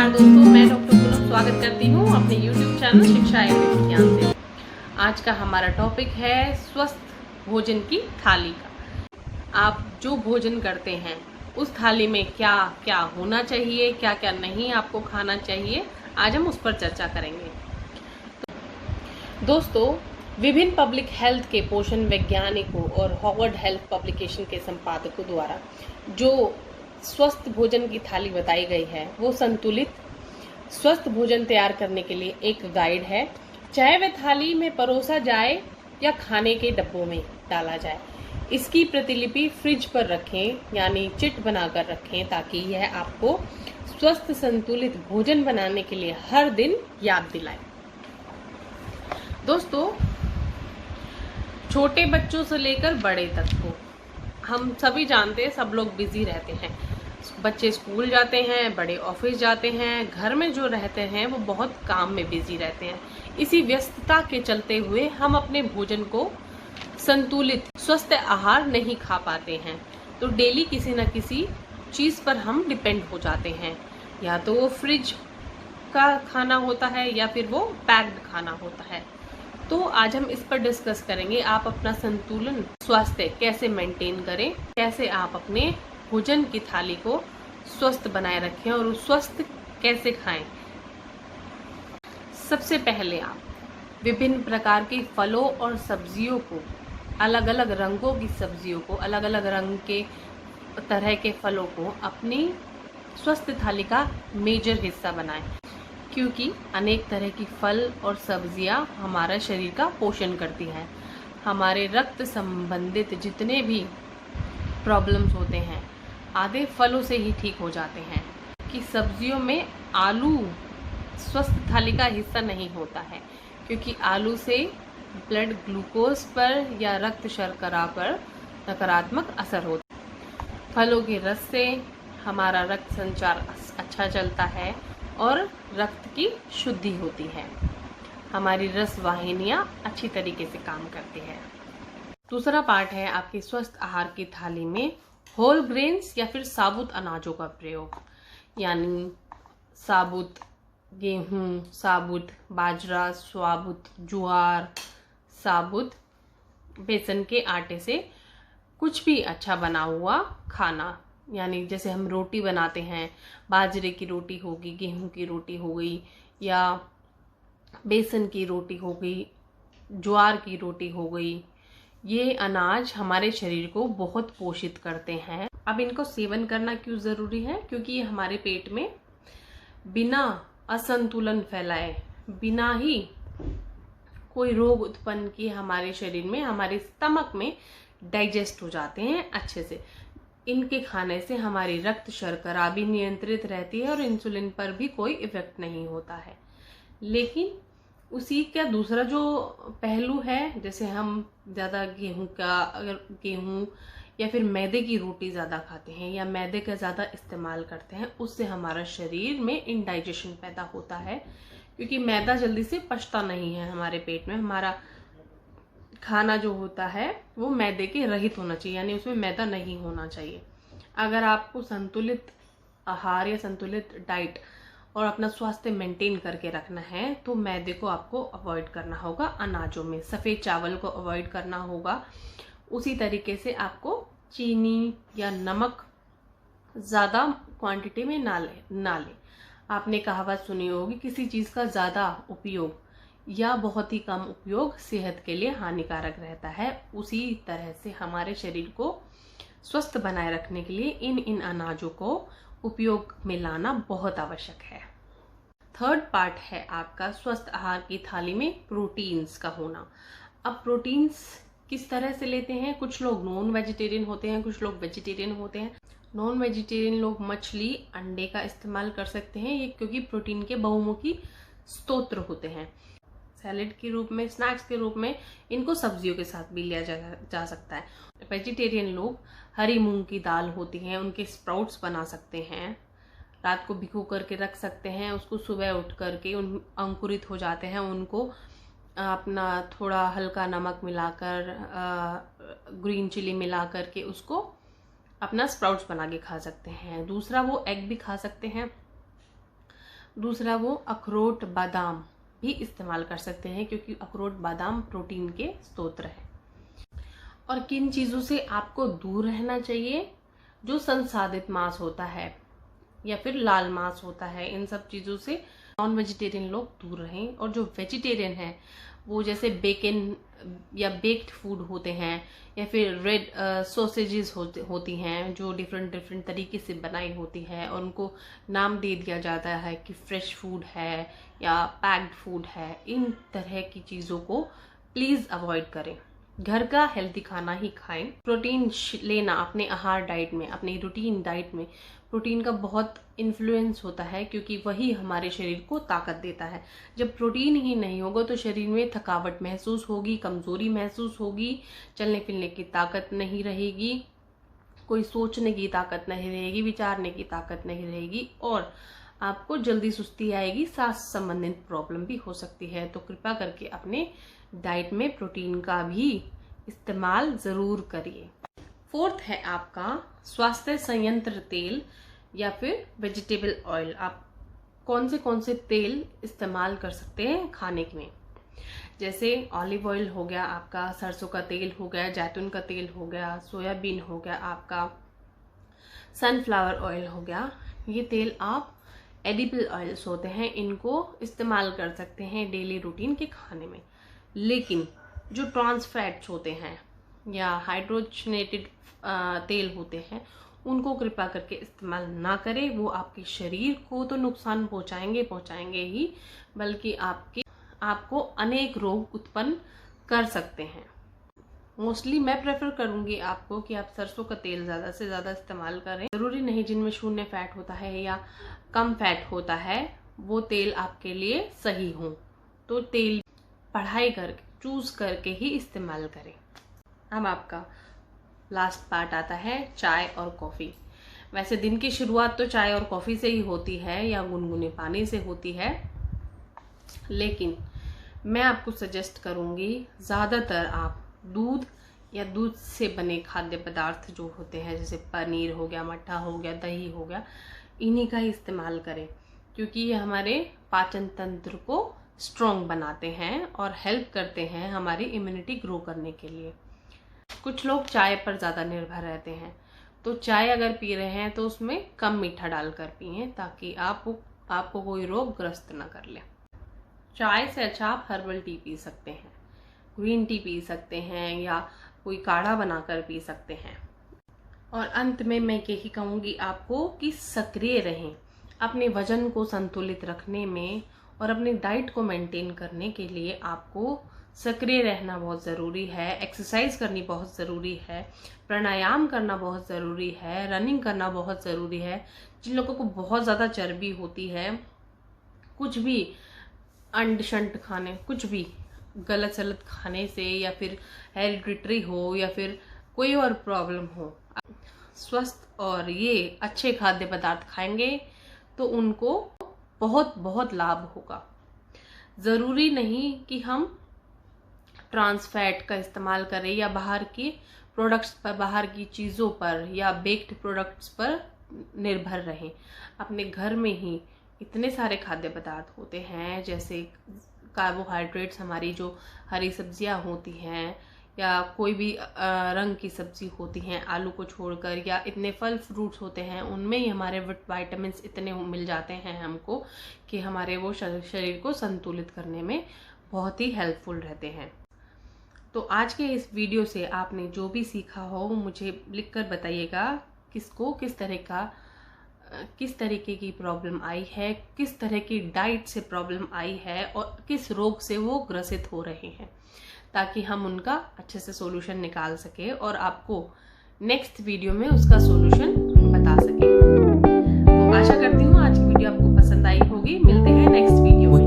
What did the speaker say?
नमस्कार दोस्तों, मैं डॉक्टर पूनम स्वागत करती हूँ अपने YouTube चैनल शिक्षा आयुर्वेद विज्ञान से। आज का हमारा टॉपिक है स्वस्थ भोजन की थाली का। आप जो भोजन करते हैं उस थाली में क्या क्या होना चाहिए, क्या क्या नहीं आपको खाना चाहिए, आज हम उस पर चर्चा करेंगे। दोस्तों, विभिन्न पब्लिक हेल्थ के पोषण वैज्ञानिकों और हार्वर्ड हेल्थ पब्लिकेशन के संपादकों द्वारा जो स्वस्थ भोजन की थाली बताई गई है वो संतुलित स्वस्थ भोजन तैयार करने के लिए एक गाइड है। चाहे वह थाली में परोसा जाए या खाने के डब्बों में डाला जाए, इसकी प्रतिलिपि फ्रिज पर रखें, यानी चिट बनाकर रखें, ताकि यह आपको स्वस्थ संतुलित भोजन बनाने के लिए हर दिन याद दिलाए। दोस्तों, छोटे बच्चों से लेकर बड़े तक को हम सभी जानते हैं, सब लोग बिजी रहते हैं। बच्चे स्कूल जाते हैं, बड़े ऑफिस जाते हैं, घर में जो रहते हैं वो बहुत काम में बिजी रहते हैं। इसी व्यस्तता के चलते हुए हम अपने भोजन को संतुलित स्वस्थ आहार नहीं खा पाते हैं, तो डेली किसी न किसी चीज़ पर हम डिपेंड हो जाते हैं। या तो वो फ्रिज का खाना होता है या फिर वो पैक्ड खाना होता है। तो आज हम इस पर डिस्कस करेंगे, आप अपना संतुलन स्वास्थ्य कैसे मेंटेन करें, कैसे आप अपने भोजन की थाली को स्वस्थ बनाए रखें और स्वस्थ कैसे खाएं। सबसे पहले आप विभिन्न प्रकार के फलों और सब्जियों को, अलग अलग रंगों की सब्जियों को, अलग अलग रंग के तरह के फलों को अपनी स्वस्थ थाली का मेजर हिस्सा बनाएं, क्योंकि अनेक तरह की फल और सब्जियां हमारा शरीर का पोषण करती हैं। हमारे रक्त संबंधित जितने भी प्रॉब्लम्स होते हैं आधे फलों से ही ठीक हो जाते हैं। कि सब्जियों में आलू स्वस्थ थाली का हिस्सा नहीं होता है, क्योंकि आलू से ब्लड ग्लूकोज पर या रक्त शर्करा पर नकारात्मक असर होता है। फलों के रस से हमारा रक्त संचार अच्छा चलता है और रक्त की शुद्धि होती है। हमारी रस वाहिनियाँ अच्छी तरीके से काम करती है। दूसरा पार्ट है आपकी स्वस्थ आहार की थाली में होल ग्रेन्स या फिर साबुत अनाजों का प्रयोग, यानी साबुत गेहूं, साबुत बाजरा, साबुत ज्वार, साबुत बेसन के आटे से कुछ भी अच्छा बना हुआ खाना, यानी जैसे हम रोटी बनाते हैं, बाजरे की रोटी होगी, गेहूं की रोटी हो गई, या बेसन की रोटी हो गई, ज्वार की रोटी हो गई। ये अनाज हमारे शरीर को बहुत पोषित करते हैं। अब इनको सेवन करना क्यों ज़रूरी है? क्योंकि ये हमारे पेट में बिना असंतुलन फैलाए, बिना ही कोई रोग उत्पन्न किए हमारे शरीर में, हमारे स्टमक में डाइजेस्ट हो जाते हैं अच्छे से। इनके खाने से हमारी रक्त शर्करा भी नियंत्रित रहती है और इंसुलिन पर भी कोई इफेक्ट नहीं होता है। लेकिन उसी का दूसरा जो पहलू है, जैसे हम ज़्यादा गेहूं या फिर मैदे की रोटी ज़्यादा खाते हैं या मैदे का ज़्यादा इस्तेमाल करते हैं, उससे हमारा शरीर में इंडाइजेशन पैदा होता है, क्योंकि मैदा जल्दी से पचता नहीं है हमारे पेट में। हमारा खाना जो होता है वो मैदे के रहित होना चाहिए, यानी उसमें मैदा नहीं होना चाहिए। अगर आपको संतुलित आहार या संतुलित डाइट और अपना स्वास्थ्य मेंटेन करके रखना है, तो मैदे को आपको अवॉइड करना होगा। अनाजों में सफ़ेद चावल को अवॉइड करना होगा। उसी तरीके से आपको चीनी या नमक ज़्यादा क्वांटिटी में ना ले। आपने कहावत सुनी होगी, किसी चीज़ का ज़्यादा उपयोग या बहुत ही कम उपयोग सेहत के लिए हानिकारक रहता है। उसी तरह से हमारे शरीर को स्वस्थ बनाए रखने के लिए इन अनाजों को उपयोग में लाना बहुत आवश्यक है। थर्ड पार्ट है आपका स्वस्थ आहार की थाली में प्रोटीन्स का होना। अब प्रोटीन्स किस तरह से लेते हैं? कुछ लोग नॉन वेजिटेरियन होते हैं, कुछ लोग वेजिटेरियन होते हैं। नॉन वेजिटेरियन लोग मछली, अंडे का इस्तेमाल कर सकते हैं, ये क्योंकि प्रोटीन के बहुमुखी स्रोत होते हैं। सैलेड के रूप में, स्नैक्स के रूप में इनको सब्जियों के साथ भी लिया जा सकता है। वेजिटेरियन लोग हरी मूंग की दाल होती है, उनके स्प्राउट्स बना सकते हैं, रात को भिगो करके रख सकते हैं, उसको सुबह उठ करके उन अंकुरित हो जाते हैं, उनको अपना थोड़ा हल्का नमक मिलाकर, ग्रीन चिली मिला करके उसको अपना स्प्राउट्स बना के खा सकते हैं। दूसरा, वो एग भी खा सकते हैं। दूसरा वो अखरोट बादाम भी इस्तेमाल कर सकते हैं, क्योंकि अखरोट बादाम प्रोटीन के स्रोत है। और किन चीज़ों से आपको दूर रहना चाहिए? जो संसाधित मांस होता है या फिर लाल मांस होता है, इन सब चीज़ों से नॉन वेजिटेरियन लोग दूर रहें। और जो वेजिटेरियन है वो जैसे बेकन या बेक्ड फूड होते हैं, या फिर रेड सॉसेजेस होती हैं जो डिफरेंट तरीके से बनाई होती है, और उनको नाम दे दिया जाता है कि फ्रेश फूड है या पैक्ड फूड है। इन तरह की चीज़ों को प्लीज़ अवॉइड करें। घर का हेल्दी खाना ही खाएं। प्रोटीन लेना अपने आहार डाइट में, अपनी रूटीन डाइट में प्रोटीन का बहुत इन्फ्लुएंस होता है, क्योंकि वही हमारे शरीर को ताकत देता है। जब प्रोटीन ही नहीं होगा तो शरीर में थकावट महसूस होगी, कमजोरी महसूस होगी, चलने फिरने की ताकत नहीं रहेगी, कोई सोचने की ताकत नहीं रहेगी, विचारने की ताकत नहीं रहेगी, और आपको जल्दी सुस्ती आएगी, सांस संबंधित प्रॉब्लम भी हो सकती है। तो कृपया करके अपने डाइट में प्रोटीन का भी इस्तेमाल जरूर करिए। फोर्थ है आपका स्वास्थ्य संयंत्र तेल या फिर वेजिटेबल ऑयल। आप कौन से तेल इस्तेमाल कर सकते हैं खाने में? जैसे ऑलिव ऑयल हो गया आपका, सरसों का तेल हो गया, जैतून का तेल हो गया, सोयाबीन हो गया आपका, सनफ्लावर ऑयल हो गया। ये तेल आप एडिबल ऑयल्स होते हैं, इनको इस्तेमाल कर सकते हैं डेली रूटीन के खाने में। लेकिन जो ट्रांस फैट्स होते हैं या हाइड्रोजनेटेड तेल होते हैं, उनको कृपया करके इस्तेमाल ना करें। वो आपके शरीर को तो नुकसान पहुंचाएंगे ही, बल्कि आपको अनेक रोग उत्पन्न कर सकते हैं। मोस्टली मैं प्रेफर करूंगी आपको कि आप सरसों का तेल ज़्यादा से ज़्यादा इस्तेमाल करें। ज़रूरी नहीं जिनमें शून्य फैट होता है या कम फैट होता है वो तेल आपके लिए सही हो, तो तेल पढ़ाई करके चूज करके ही इस्तेमाल करें। अब आपका लास्ट पार्ट आता है चाय और कॉफ़ी। वैसे दिन की शुरुआत तो चाय और कॉफ़ी से ही होती है या गुनगुने पानी से होती है, लेकिन मैं आपको सजेस्ट करूंगी ज़्यादातर आप दूध या दूध से बने खाद्य पदार्थ जो होते हैं, जैसे पनीर हो गया, मट्ठा हो गया, दही हो गया, इन्हीं का ही इस्तेमाल करें, क्योंकि ये हमारे पाचन तंत्र को स्ट्रॉन्ग बनाते हैं और हेल्प करते हैं हमारी इम्यूनिटी ग्रो करने के लिए। कुछ लोग चाय पर ज़्यादा निर्भर रहते हैं, तो चाय अगर पी रहे हैं तो उसमें कम मीठा डालकर पिए, ताकि आपको कोई रोग ग्रस्त ना कर ले। चाय से अच्छा आप हर्बल टी पी सकते हैं, ग्रीन टी पी सकते हैं, या कोई काढ़ा बनाकर पी सकते हैं। और अंत में मैं यही कहूँगी आपको कि सक्रिय रहें। अपने वजन को संतुलित रखने में और अपनी डाइट को मेंटेन करने के लिए आपको सक्रिय रहना बहुत ज़रूरी है, एक्सरसाइज करनी बहुत ज़रूरी है, प्राणायाम करना बहुत ज़रूरी है, रनिंग करना बहुत ज़रूरी है। जिन लोगों को बहुत ज़्यादा चर्बी होती है, कुछ भी अंड शंट खाने, कुछ भी गलत सलत खाने से, या फिर हेरिडिटरी हो या फिर कोई और प्रॉब्लम हो, स्वस्थ और ये अच्छे खाद्य पदार्थ खाएंगे तो उनको बहुत बहुत लाभ होगा। ज़रूरी नहीं कि हम ट्रांस फैट का इस्तेमाल करें या बाहर के प्रोडक्ट्स पर, बाहर की चीज़ों पर या बेक्ड प्रोडक्ट्स पर निर्भर रहें। अपने घर में ही इतने सारे खाद्य पदार्थ होते हैं, जैसे कार्बोहाइड्रेट्स, हमारी जो हरी सब्जियां होती हैं या कोई भी रंग की सब्जी होती हैं आलू को छोड़कर, या इतने फल फ्रूट्स होते हैं, उनमें ही हमारे विटामिन्स इतने मिल जाते हैं हमको कि हमारे वो शरीर को संतुलित करने में बहुत ही हेल्पफुल रहते हैं। तो आज के इस वीडियो से आपने जो भी सीखा हो मुझे लिखकर बताइएगा, किसको किस तरीके की प्रॉब्लम आई है, किस तरह की डाइट से प्रॉब्लम आई है और किस रोग से वो ग्रसित हो रहे हैं, ताकि हम उनका अच्छे से सॉल्यूशन निकाल सके और आपको नेक्स्ट वीडियो में उसका सॉल्यूशन बता सके। तो आशा करती हूँ आज की वीडियो आपको पसंद आई होगी। मिलते हैं नेक्स्ट वीडियो में।